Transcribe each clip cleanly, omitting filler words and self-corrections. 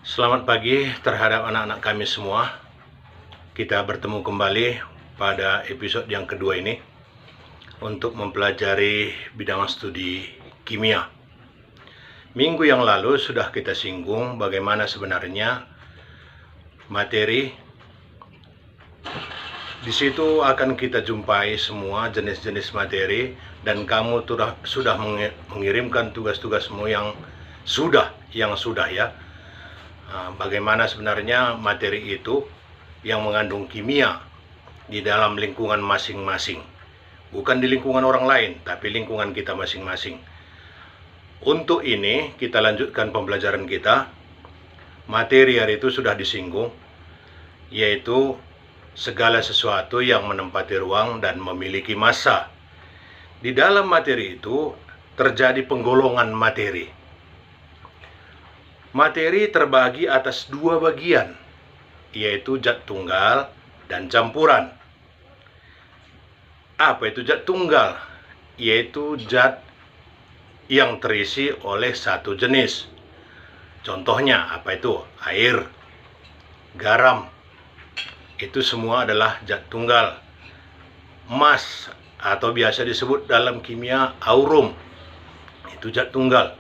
Selamat pagi terhadap anak-anak kami semua. Kita bertemu kembali pada episode yang kedua ini untuk mempelajari bidang studi kimia. Minggu yang lalu sudah kita singgung bagaimana sebenarnya materi. Di situ akan kita jumpai semua jenis-jenis materi dan kamu sudah mengirimkan tugas-tugasmu yang sudah ya. Bagaimana sebenarnya materi itu yang mengandung kimia di dalam lingkungan masing-masing. Bukan di lingkungan orang lain, tapi lingkungan kita masing-masing. Untuk ini, kita lanjutkan pembelajaran kita. Materi hari itu sudah disinggung, yaitu segala sesuatu yang menempati ruang dan memiliki massa. Di dalam materi itu terjadi penggolongan materi. Materi terbagi atas dua bagian, yaitu zat tunggal dan campuran. Apa itu zat tunggal? Yaitu zat yang terisi oleh satu jenis. Contohnya apa itu? Air, garam. Itu semua adalah zat tunggal. Emas atau biasa disebut dalam kimia aurum, itu zat tunggal.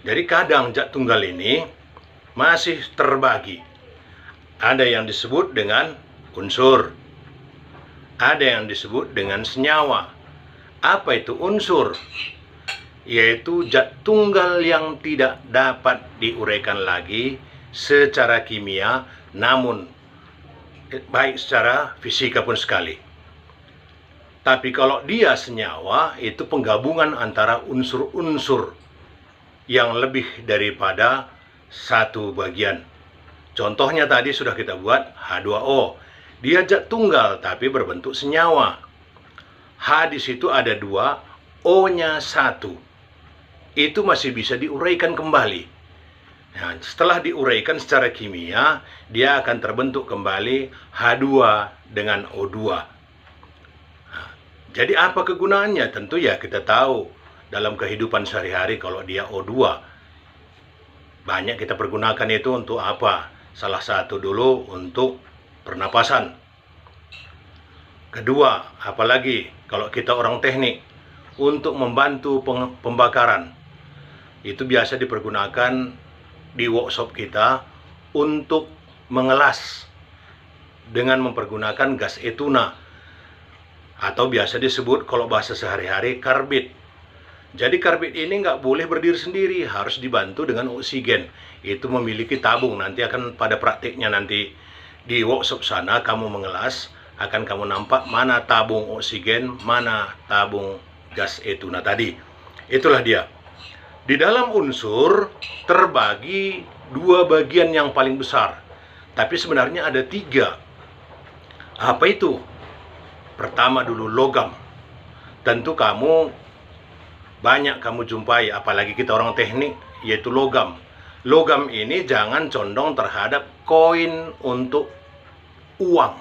Jadi kadang zat tunggal ini masih terbagi. Ada yang disebut dengan unsur, ada yang disebut dengan senyawa. Apa itu unsur? Yaitu zat tunggal yang tidak dapat diuraikan lagi secara kimia, namun baik secara fisika pun sekali. Tapi kalau dia senyawa, itu penggabungan antara unsur-unsur yang lebih daripada satu bagian. Contohnya tadi sudah kita buat H2O. Dia zat tunggal tapi berbentuk senyawa. H di situ ada 2, O-nya 1. Itu masih bisa diuraikan kembali. Nah, setelah diuraikan secara kimia, dia akan terbentuk kembali H2 dengan O2. Nah, jadi apa kegunaannya? Tentu ya kita tahu dalam kehidupan sehari-hari kalau dia O2. Banyak kita pergunakan itu untuk apa? Salah satu dulu untuk pernapasan. Kedua, apalagi kalau kita orang teknik, untuk membantu pembakaran. Itu biasa dipergunakan di workshop kita untuk mengelas dengan mempergunakan gas etuna, atau biasa disebut kalau bahasa sehari-hari karbit. Jadi karbit ini nggak boleh berdiri sendiri, harus dibantu dengan oksigen. Itu memiliki tabung. Nanti akan pada praktiknya nanti di workshop sana kamu mengelas, akan kamu nampak mana tabung oksigen, mana tabung gas etuna tadi. Itulah dia. Di dalam unsur terbagi dua bagian yang paling besar, tapi sebenarnya ada 3. Apa itu? Pertama dulu logam. Tentu banyak kamu jumpai, apalagi kita orang teknik, yaitu logam. Logam ini jangan condong terhadap koin untuk uang.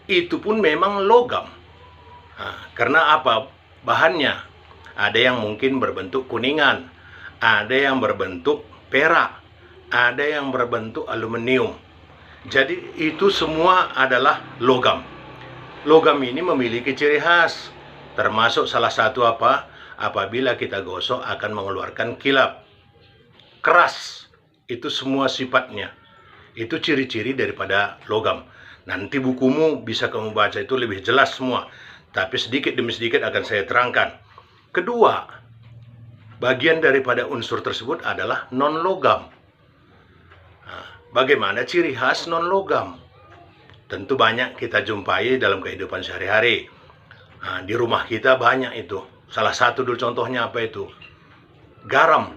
Itu pun memang logam. Nah, karena apa? Bahannya ada yang mungkin berbentuk kuningan, ada yang berbentuk perak, ada yang berbentuk aluminium. Jadi itu semua adalah logam. Logam ini memiliki ciri khas, termasuk salah satu apa? Apabila kita gosok akan mengeluarkan kilap. Keras, itu semua sifatnya. Itu ciri-ciri daripada logam. Nanti bukumu bisa kamu baca itu lebih jelas semua. Tapi sedikit demi sedikit akan saya terangkan. Kedua, bagian daripada unsur tersebut adalah non-logam. Nah, bagaimana ciri khas non-logam? Tentu banyak kita jumpai dalam kehidupan sehari-hari. Nah, di rumah kita banyak itu. Salah satu dulu contohnya apa itu? Garam.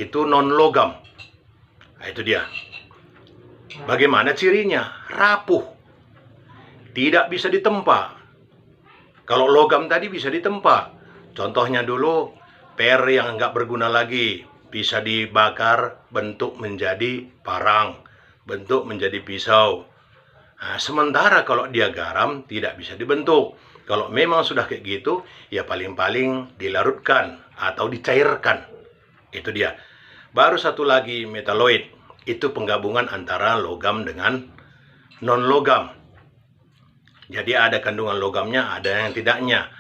Itu non-logam. Nah, itu dia. Bagaimana cirinya? Rapuh. Tidak bisa ditempa. Kalau logam tadi bisa ditempa. Contohnya dulu, per yang nggak berguna lagi. Bisa dibakar, bentuk menjadi parang. Bentuk menjadi pisau. Nah, sementara kalau dia garam, tidak bisa dibentuk. Kalau memang sudah kayak gitu, ya paling-paling dilarutkan atau dicairkan. Itu dia. Baru satu lagi metaloid. Itu penggabungan antara logam dengan non-logam. Jadi ada kandungan logamnya, ada yang tidaknya.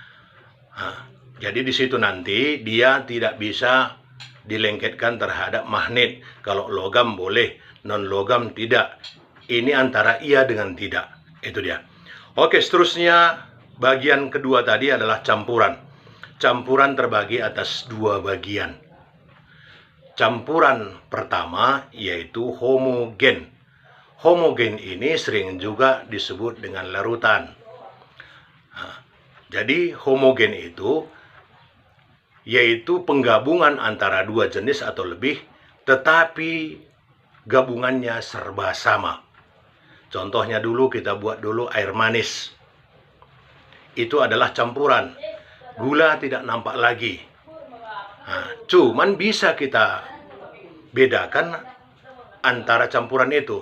Jadi di situ nanti dia tidak bisa dilengketkan terhadap magnet. Kalau logam boleh, non-logam tidak. Ini antara iya dengan tidak. Itu dia. Oke, seterusnya bagian kedua tadi adalah campuran. Campuran terbagi atas dua bagian. Campuran pertama yaitu homogen. Homogen ini sering juga disebut dengan larutan. Jadi homogen itu yaitu penggabungan antara dua jenis atau lebih, tetapi gabungannya serba sama. Contohnya dulu kita buat dulu air manis. Itu adalah campuran. Gula tidak nampak lagi. Cuman bisa kita bedakan antara campuran itu.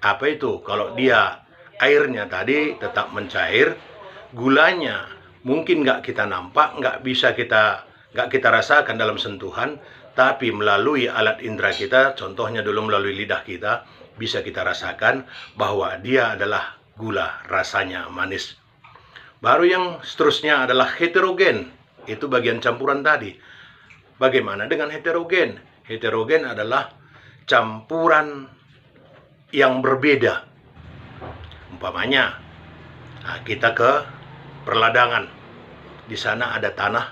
Apa itu? Kalau dia airnya tadi tetap mencair, gulanya mungkin nggak kita nampak, nggak kita rasakan dalam sentuhan, tapi melalui alat indera kita, contohnya dulu melalui lidah kita, bisa kita rasakan bahwa dia adalah gula, rasanya manis. Baru yang seterusnya adalah heterogen. Itu bagian campuran tadi. Bagaimana dengan heterogen? Heterogen adalah campuran yang berbeda. Umpamanya, kita ke perladangan. Di sana ada tanah,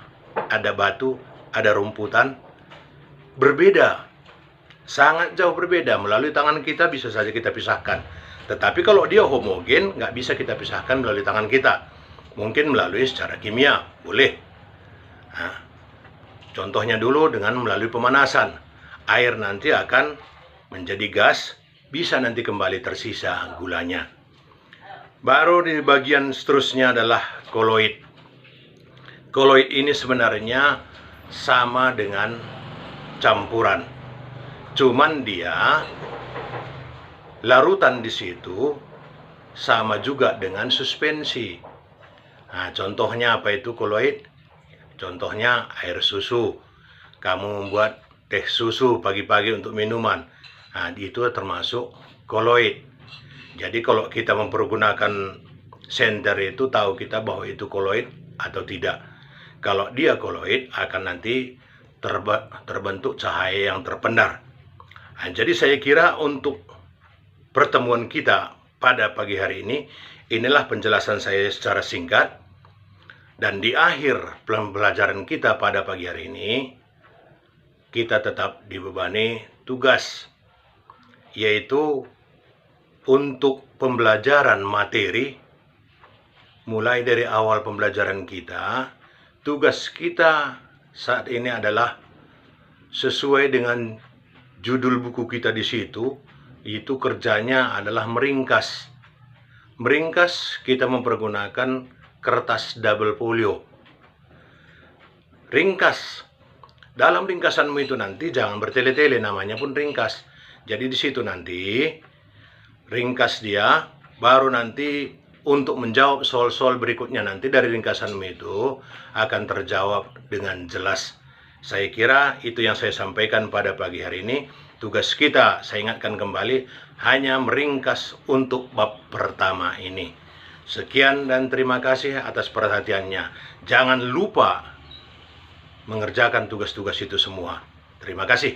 ada batu, ada rumputan. Berbeda. Sangat jauh berbeda. Melalui tangan kita bisa saja kita pisahkan. Tetapi kalau dia homogen, nggak bisa kita pisahkan melalui tangan kita. Mungkin melalui secara kimia, boleh. Contohnya dulu dengan melalui pemanasan. Air nanti akan menjadi gas, bisa nanti kembali tersisa gulanya. Baru di bagian seterusnya adalah koloid. Koloid ini sebenarnya sama dengan campuran. Cuman dia larutan di situ sama juga dengan suspensi. Contohnya apa itu koloid? Contohnya air susu. Kamu membuat teh susu pagi-pagi untuk minuman. Itu termasuk koloid. Jadi kalau kita mempergunakan senter itu, tahu kita bahwa itu koloid atau tidak. Kalau dia koloid, akan nanti terbentuk cahaya yang terpendar. Jadi saya kira untuk pertemuan kita pada pagi hari ini, inilah penjelasan saya secara singkat. Dan di akhir pembelajaran kita pada pagi hari ini, kita tetap dibebani tugas, yaitu untuk pembelajaran materi. Mulai dari awal pembelajaran kita, tugas kita saat ini adalah sesuai dengan judul buku kita di situ, itu kerjanya adalah meringkas. Meringkas kita mempergunakan kertas double folio. Ringkas. Dalam ringkasanmu itu nanti jangan bertele-tele, namanya pun ringkas. Jadi di situ nanti ringkas dia, baru nanti untuk menjawab soal-soal berikutnya nanti dari ringkasanmu itu akan terjawab dengan jelas. Saya kira itu yang saya sampaikan pada pagi hari ini. Tugas kita, saya ingatkan kembali, hanya meringkas untuk bab pertama ini. Sekian dan terima kasih atas perhatiannya. Jangan lupa mengerjakan tugas-tugas itu semua. Terima kasih.